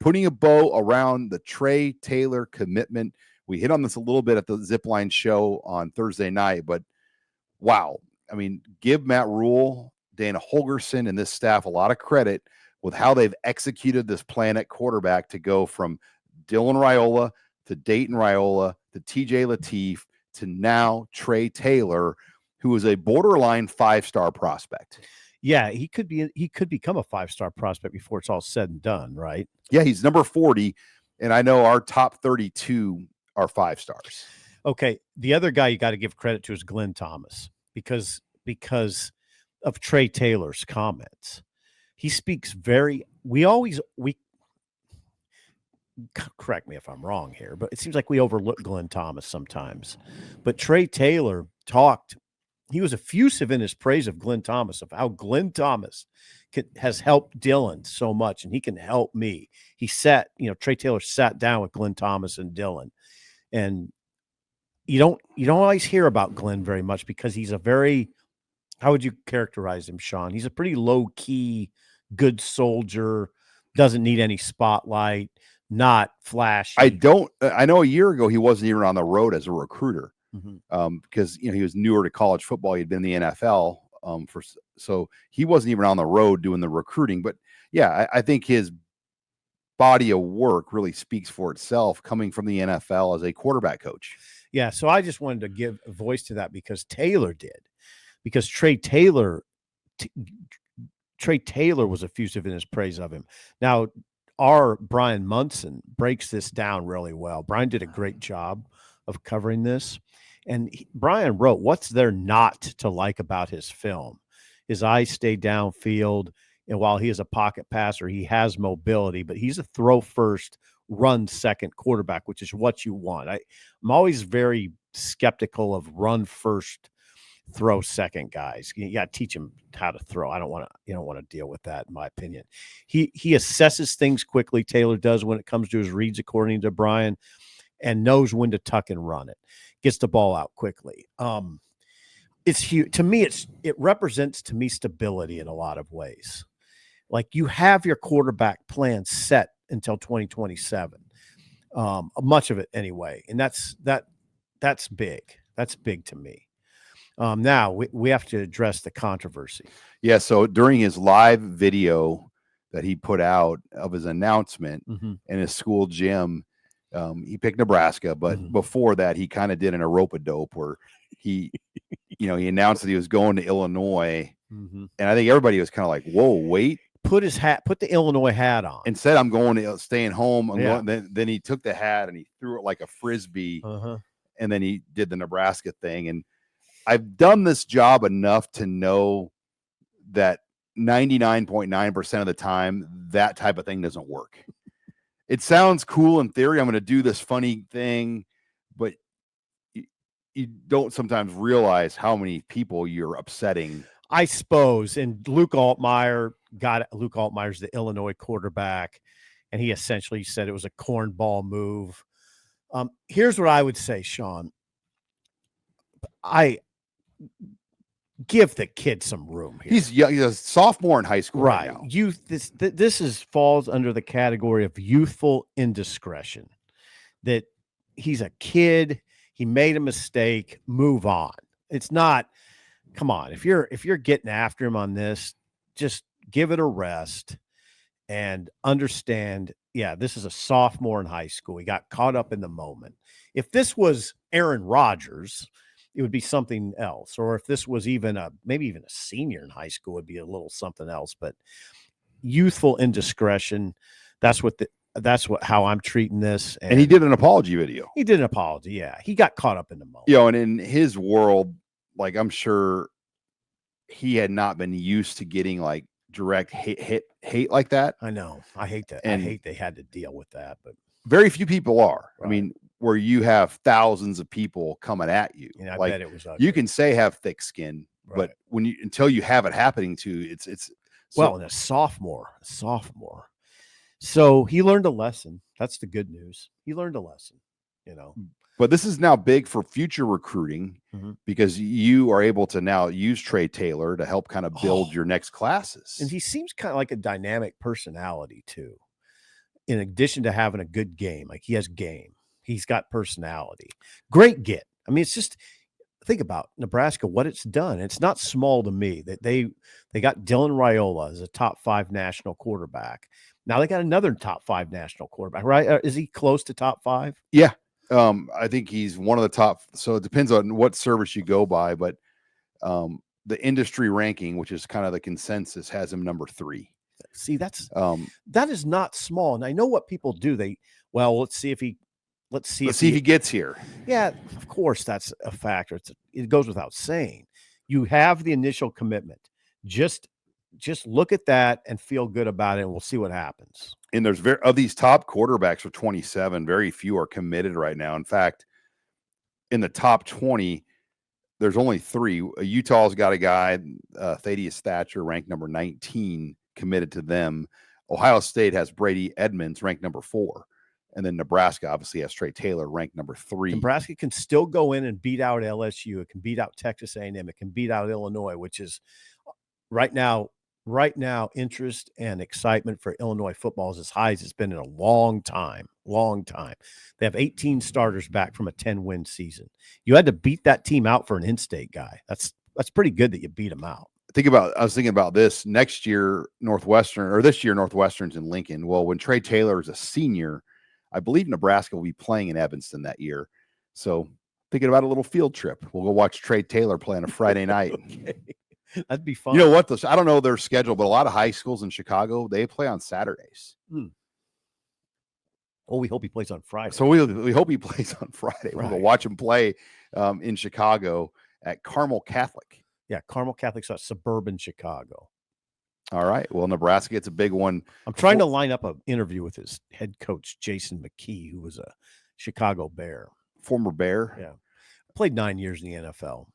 putting a bow around the Trey Taylor commitment. We hit on this a little bit at the Zipline show on Thursday night, but wow. I mean, give Matt Rule, Dana Holgerson, and this staff a lot of credit with how they've executed this plan at quarterback to go from Dylan Raiola to Dayton Raiola to TJ Lateef to now Trey Taylor, who is a borderline 5-star prospect. Yeah, he could become a 5-star prospect before it's all said and done, right? Yeah, he's number 40, and I know our top 32 are 5 stars. Okay, the other guy you got to give credit to is Glenn Thomas because of Trey Taylor's comments. He speaks correct me if I'm wrong here, but it seems like we overlook Glenn Thomas sometimes. But Trey Taylor he was effusive in his praise of Glenn Thomas, of how Glenn Thomas has helped Dylan so much, and he can help me. Trey Taylor sat down with Glenn Thomas and Dylan, and you don't always hear about Glenn very much because he's a very, how would you characterize him, Sean? He's a pretty low key, good soldier, doesn't need any spotlight, not flashy. I know a year ago he wasn't even on the road as a recruiter. Because he was newer to college football. He'd been in the NFL so he wasn't even on the road doing the recruiting. But yeah, I think his body of work really speaks for itself coming from the NFL as a quarterback coach. Yeah, so I just wanted to give a voice to that because Taylor did, because Trey Taylor was effusive in his praise of him. Now, our Brian Munson breaks this down really well. Brian did a great job of covering this. And Brian wrote, what's there not to like about his film? His eyes stay downfield, and while he is a pocket passer, he has mobility, but he's a throw first, run second quarterback, which is what you want. I'm always very skeptical of run first, throw second guys. You got to teach him how to throw. You don't want to deal with that, in my opinion. He assesses things quickly. Taylor does when it comes to his reads, according to Brian, and knows when to tuck and run it. Gets the ball out quickly. It's huge to me. It represents to me stability in a lot of ways. Like you have your quarterback plan set until 2027, much of it anyway, and that's big. That's big to me. Now we have to address the controversy. Yeah. So during his live video that he put out of his announcement in his school gym. He picked Nebraska, but before that, he kind of did an a rope-a-dope where he announced that he was going to Illinois, and I think everybody was kind of like, "Whoa, wait!" Put the Illinois hat on, and said, "I'm staying home." Then he took the hat and he threw it like a frisbee, and then he did the Nebraska thing. And I've done this job enough to know that 99.9% of the time, that type of thing doesn't work. It sounds cool in theory. I'm going to do this funny thing, but you don't sometimes realize how many people you're upsetting. I suppose. And Luke Altmaier's the Illinois quarterback, and he essentially said it was a cornball move. Here's what I would say, Sean. I give the kid some room here. He's young. He's a sophomore in high school right now. This falls under the category of youthful indiscretion. That he's a kid. He made a mistake. Move on. It's not. Come on. If you're getting after him on this, just give it a rest and understand. Yeah, this is a sophomore in high school. He got caught up in the moment. If this was Aaron Rodgers, it would be something else. Or if this was maybe even a senior in high school, would be a little something else. But youthful indiscretion, how I'm treating this. And he did an apology video. He did an apology. Yeah. He got caught up in the moment. And in his world, like I'm sure he had not been used to getting like direct hate like that. I know. I hate that. And I hate they had to deal with that, but very few people are. Right. I mean, where you have thousands of people coming at you. I bet it was ugly. You can say have thick skin, right, but until you have it happening to you, it's and a sophomore. So he learned a lesson. That's the good news. He learned a lesson, But this is now big for future recruiting because you are able to now use Trey Taylor to help kind of build your next classes. And he seems kind of like a dynamic personality too. in addition to having a good game, like he has game, he's got personality. Great get. I mean, it's just think about Nebraska, what it's done. It's not small to me that they got Dylan Raiola as a top 5 national quarterback. Now they got another top 5 national quarterback, right? Is he close to top 5? Yeah. I think he's one of the top. So it depends on what service you go by, but the industry ranking, which is kind of the consensus, has him number 3. See, that is not small. And I know what people do. Let's see if he gets here. Yeah, of course, that's a factor. It goes without saying. You have the initial commitment. Just look at that and feel good about it, and we'll see what happens. And there's of these top quarterbacks for 27, very few are committed right now. In fact, in the top 20, there's only 3. Utah's got a guy, Thaddeus Thatcher, ranked number 19, committed to them. Ohio State has Brady Edmonds, ranked number 4. And then Nebraska obviously has Trey Taylor, ranked number 3. Nebraska can still go in and beat out LSU. It can beat out Texas A&M. It can beat out Illinois, which is right now, interest and excitement for Illinois football is as high as it's been in a long time. They have 18 starters back from a 10-win season. You had to beat that team out for an in-state guy. That's pretty good that you beat them out. I was thinking about this this year, Northwestern's in Lincoln. Well, when Trey Taylor is a senior, I believe Nebraska will be playing in Evanston that year. So thinking about a little field trip. We'll go watch Trey Taylor play on a Friday night. Okay. That'd be fun. You know what? I don't know their schedule, but a lot of high schools in Chicago, they play on Saturdays. Well, we hope he plays on Friday. So we hope he plays on Friday. Right. We'll go watch him play in Chicago at Carmel Catholic. Yeah, Carmel Catholic's at suburban Chicago. All right. Well, Nebraska gets a big one. I'm trying to line up an interview with his head coach, Jason McKee, who was a Chicago Bear. Former Bear? Yeah. Played 9 years in the NFL.